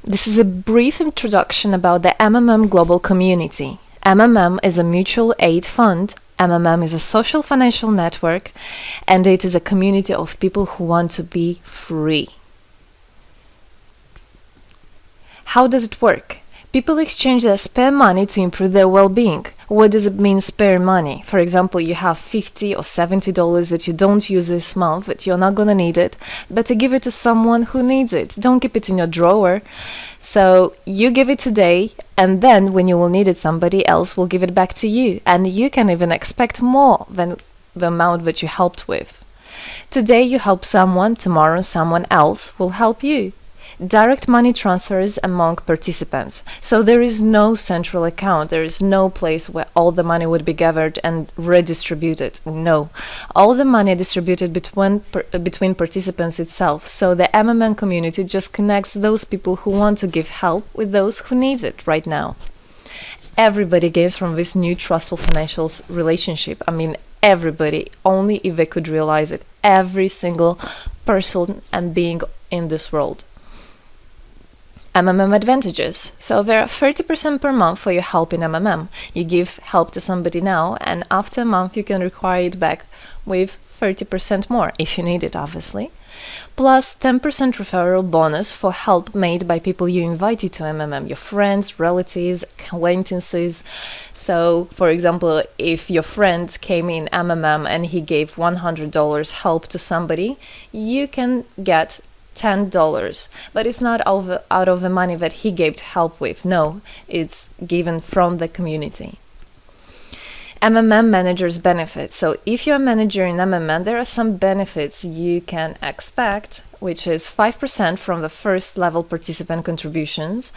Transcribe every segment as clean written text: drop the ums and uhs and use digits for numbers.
This is a brief introduction about the MMM Global Community. MMM is a mutual aid fund. MMM is a social financial network, and it is a community of people who want to be free. How does it work? People exchange their spare money to improve their well-being. What does it mean, spare money? For example, you have $50 or $70 that you don't use this month, but you're not gonna need it. Better give it to someone who needs it. Don't keep it in your drawer. So you give it today, and then when you will need it, somebody else will give it back to you. And you can even expect more than the amount that you helped with. Today you help someone, tomorrow someone else will help you. Direct money transfers among participants. So there is no central account. There is no place where all the money would be gathered and redistributed. No. All the money are distributed between participants itself. So the MMM community just connects those people who want to give help with those who need it right now. Everybody gains from this new trustful financial relationship. I mean, everybody, only if they could realize it. Every single person and being in this world. MMM advantages. So there are 30% per month for your help in MMM. You give help to somebody now, and after a month you can require it back with 30% more, if you need it, obviously. Plus 10% referral bonus for help made by people you invited to MMM, your friends, relatives, acquaintances. So, for example, if your friend came in MMM and he gave $100 help to somebody, you can get $10, but it's not out of the money that he gave to help with. No, it's given from the community. MMM managers benefits. So if you're a manager in MMM, there are some benefits you can expect, which is 5% from the first level participant contributions,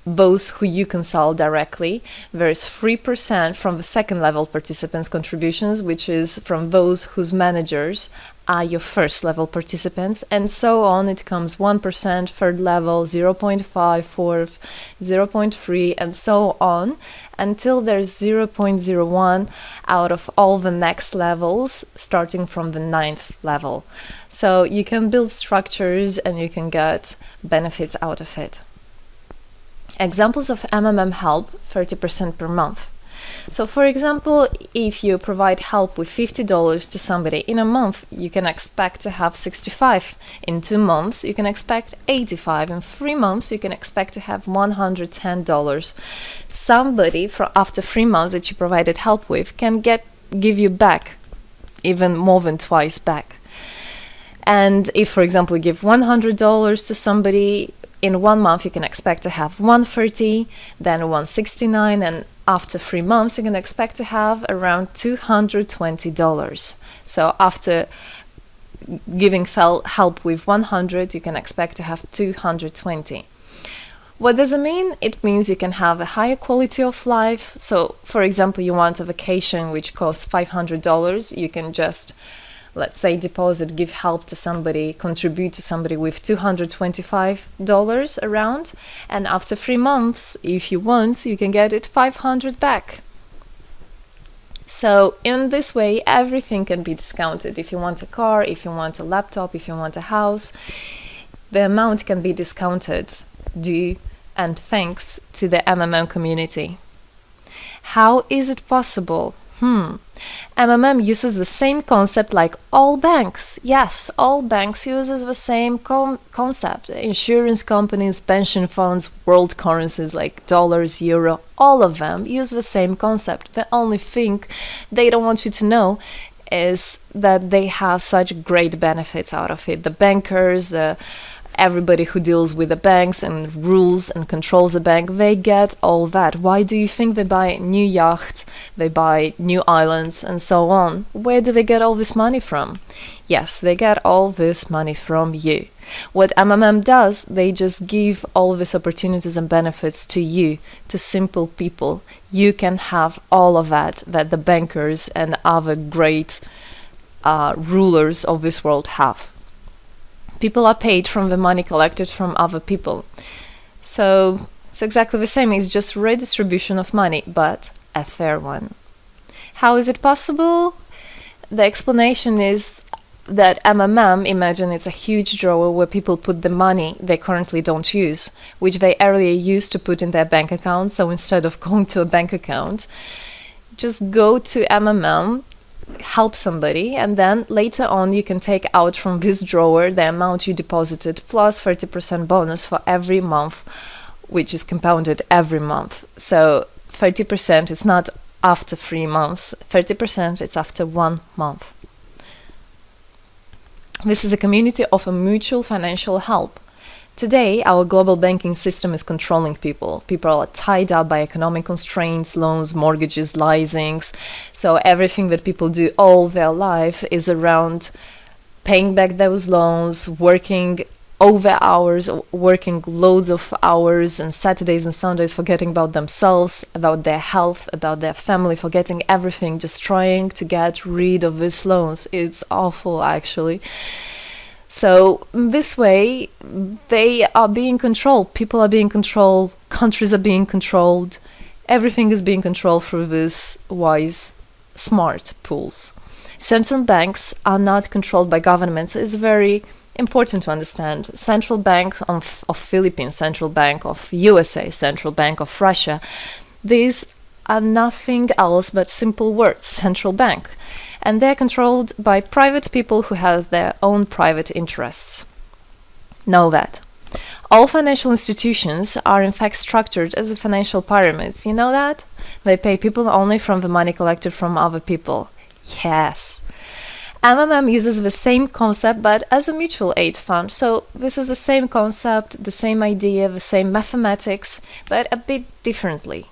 those who you consult directly. There's 3% from the second level participants contributions, which is from those whose managers are your first level participants, and so on. It comes 1%, third level, 0.5, fourth, 0.3, and so on, until there's 0.01 out of all the next levels, starting from the 9th level. So you can build structures and you can get benefits out of it. Examples of MMM help, 30% per month. So for example, if you provide help with $50 to somebody in a month, you can expect to have 65. In 2 months, you can expect 85. In 3 months, you can expect to have $110. Somebody after 3 months that you provided help with can give you back even more than twice back. And if, for example, you give $100 to somebody, in 1 month you can expect to have $130, then $169, and after 3 months you can expect to have around $220. So after giving help with $100, you can expect to have $220. What does it mean? It means you can have a higher quality of life. So for example, you want a vacation which costs $500, you can just, let's say, give help to somebody, contribute to somebody with $225 around, and after 3 months, if you want, you can get it $500 back. So in this way, everything can be discounted. If you want a car, if you want a laptop, if you want a house, the amount can be discounted due and thanks to the MMM community. How is it possible? MMM uses the same concept like all banks. Yes, all banks uses the same concept. Insurance companies, pension funds, world currencies like dollars, euro, all of them use the same concept. The only thing they don't want you to know is that they have such great benefits out of it. The bankers, everybody who deals with the banks and rules and controls the bank, they get all that. Why do you think they buy new yachts, they buy new islands, and so on? Where do they get all this money from? Yes, they get all this money from you. What MMM does, they just give all these opportunities and benefits to you, to simple people. You can have all of that the bankers and other great rulers of this world have. People are paid from the money collected from other people. So it's exactly the same. It's just redistribution of money, but a fair one. How is it possible? The explanation is that MMM, imagine it's a huge drawer where people put the money they currently don't use, which they earlier used to put in their bank account. So instead of going to a bank account, just go to MMM, help somebody, and then later on you can take out from this drawer the amount you deposited plus 30% bonus for every month, which is compounded every month. So 30% is not after 3 months, 30% is after 1 month. This is a community of a mutual financial help. Today, our global banking system is controlling people. People are tied up by economic constraints, loans, mortgages, leasings. So everything that people do all their life is around paying back those loans, working over hours, working loads of hours and Saturdays and Sundays, forgetting about themselves, about their health, about their family, forgetting everything, just trying to get rid of these loans. It's awful, actually. So this way, they are being controlled. People are being controlled. Countries are being controlled. Everything is being controlled through these wise, smart pools. Central banks are not controlled by governments. It's very important to understand. Central Bank of Philippines, Central Bank of USA, Central Bank of Russia, these are nothing else but simple words, central bank. And they're controlled by private people who have their own private interests. Know that. All financial institutions are in fact structured as a financial pyramids. You know that? They pay people only from the money collected from other people. Yes. MMM uses the same concept but as a mutual aid fund. So this is the same concept, the same idea, the same mathematics, but a bit differently.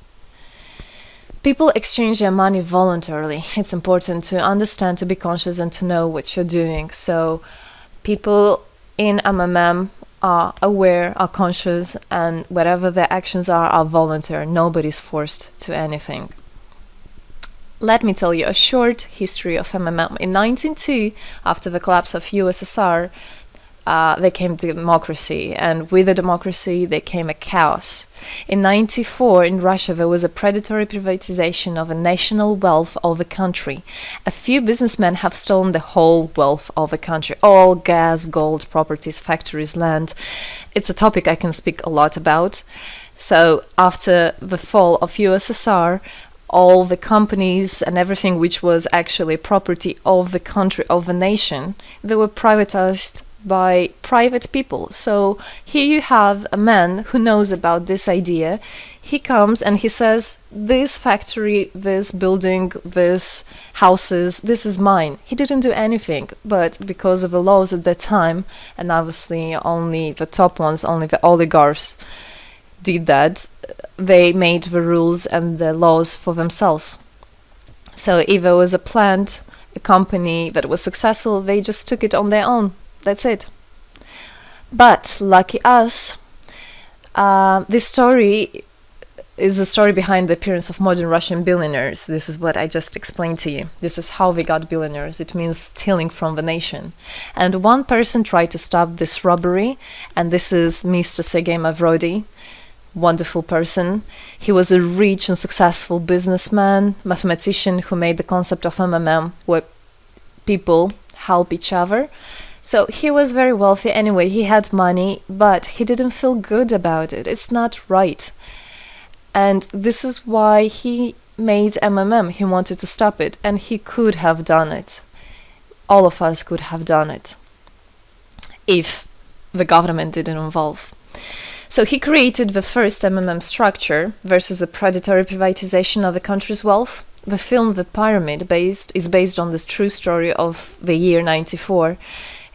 People exchange their money voluntarily. It's important to understand, to be conscious, and to know what you're doing. So people in MMM are aware, are conscious, and whatever their actions are voluntary. Nobody's forced to anything. Let me tell you a short history of MMM. In 1902, after the collapse of USSR, there came democracy, and with the democracy there came a chaos. In 1994, in Russia, there was a predatory privatization of a national wealth of the country. A few businessmen have stolen the whole wealth of the country, all gas, gold, properties, factories, land. It's a topic I can speak a lot about. So after the fall of USSR, all the companies and everything which was actually property of the country, of the nation, they were privatized by private people. So here you have a man who knows about this idea. He comes and he says, this factory, this building, this houses, this is mine. He didn't do anything, but because of the laws at that time, and obviously only the top ones, only the oligarchs did that, they made the rules and the laws for themselves. So if there was a plant, a company that was successful, they just took it on their own. That's it. But lucky us, this story is the story behind the appearance of modern Russian billionaires. This is what I just explained to you. This is how they got billionaires. It means stealing from the nation. And one person tried to stop this robbery, and this is Mr. Sergei Mavrodi. Wonderful person. He was a rich and successful businessman, mathematician who made the concept of MMM, where people help each other. So he was very wealthy anyway, he had money, but he didn't feel good about it. It's not right. And this is why he made MMM. He wanted to stop it, and he could have done it. All of us could have done it if the government didn't involve. So he created the first MMM structure versus the predatory privatization of the country's wealth. The film The Pyramid is based on this true story of the year 94.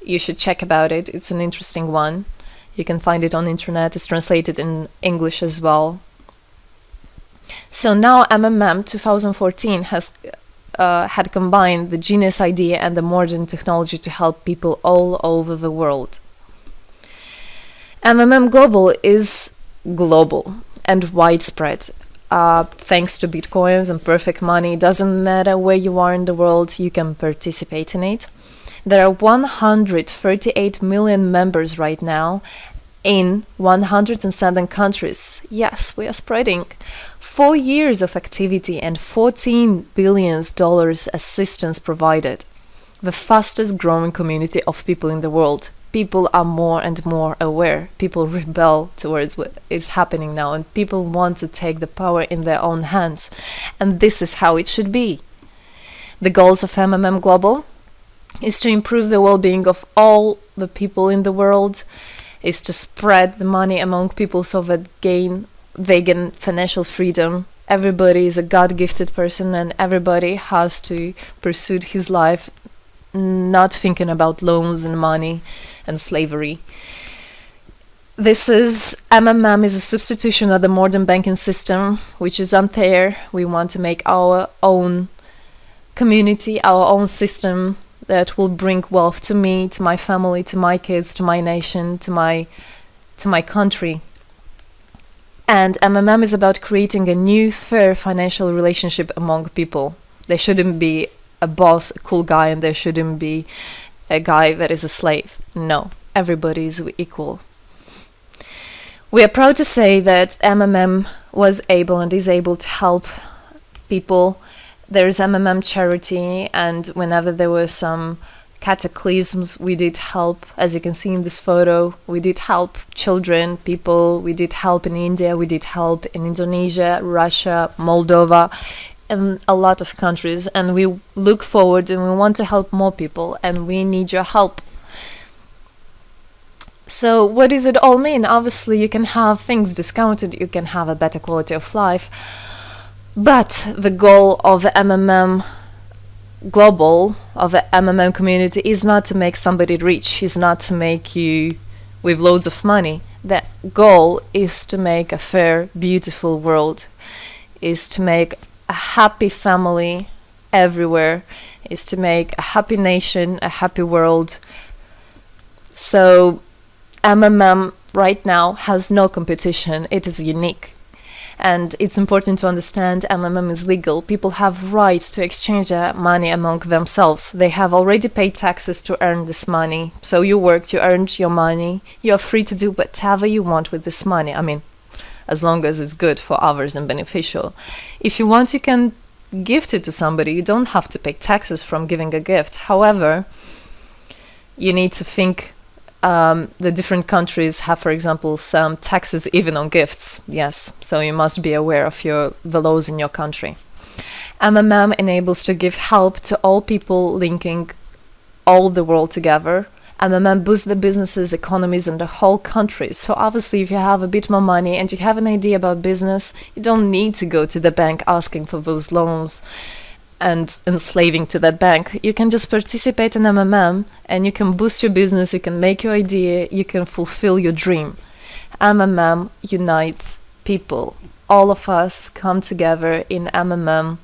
You should check about it. It's an interesting one. You can find it on the internet. It's translated in English as well. So now MMM 2014 has had combined the genius idea and the modern technology to help people all over the world. MMM Global is global and widespread. Thanks to Bitcoins and perfect money, doesn't matter where you are in the world, you can participate in it. There are 138 million members right now in 107 countries. Yes, we are spreading. 4 years of activity and $14 billion assistance provided. the fastest growing community of people in the world. People are more and more aware. People rebel towards what is happening now, and people want to take the power in their own hands. And this is how it should be. The goals of MMM Global is to improve the well-being of all the people in the world, is to spread the money among people so that they gain financial freedom. Everybody is a God-gifted person, and everybody has to pursue his life not thinking about loans and money and slavery. This is MMM is a substitution of the modern banking system, which is unfair. We want to make our own community, our own system that will bring wealth to me, to my family, to my kids, to my nation, to my country. And MMM is about creating a new, fair financial relationship among people. There shouldn't be a boss, a cool guy, and there shouldn't be a guy that is a slave. No, everybody is equal. We are proud to say that MMM was able and is able to help people. There is MMM charity, and whenever there were some cataclysms, we did help. As you can see in this photo, we did help children, people. We did help in India, we did help in Indonesia, Russia, Moldova, and a lot of countries. And we look forward and we want to help more people, and we need your help. So what does it all mean? Obviously, you can have things discounted, you can have a better quality of life, but the goal of the MMM Global, of the MMM community, is not to make somebody rich, is not to make you with loads of money. The goal is to make a fair, beautiful world, is to make a happy family everywhere, is to make a happy nation, a happy world. So MMM right now has no competition, it is unique. And it's important to understand MMM is legal. People have right to exchange their money among themselves. They have already paid taxes to earn this money. So you worked, you earned your money. You're free to do whatever you want with this money. I mean, as long as it's good for others and beneficial. If you want, you can gift it to somebody. You don't have to pay taxes from giving a gift. However, you need to think the different countries have, for example, some taxes even on gifts. Yes, so you must be aware of the laws in your country. MMM enables to give help to all people, linking all the world together. MMM boosts the businesses, economies, and the whole country. So obviously, if you have a bit more money and you have an idea about business, you don't need to go to the bank asking for those loans and enslaving to that bank. You can just participate in MMM and you can boost your business, you can make your idea, you can fulfill your dream. MMM unites people. All of us come together in MMM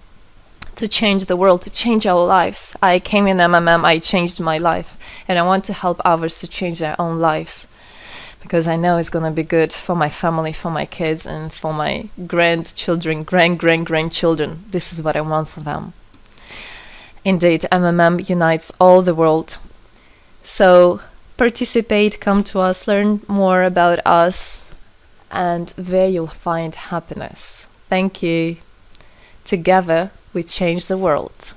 to change the world, to change our lives. I came in MMM, I changed my life, and I want to help others to change their own lives, because I know it's going to be good for my family, for my kids, and for my grandchildren, grandchildren. This is what I want for them. Indeed, MMM unites all the world. So participate, come to us, learn more about us, and there you'll find happiness. Thank you. Together, we change the world.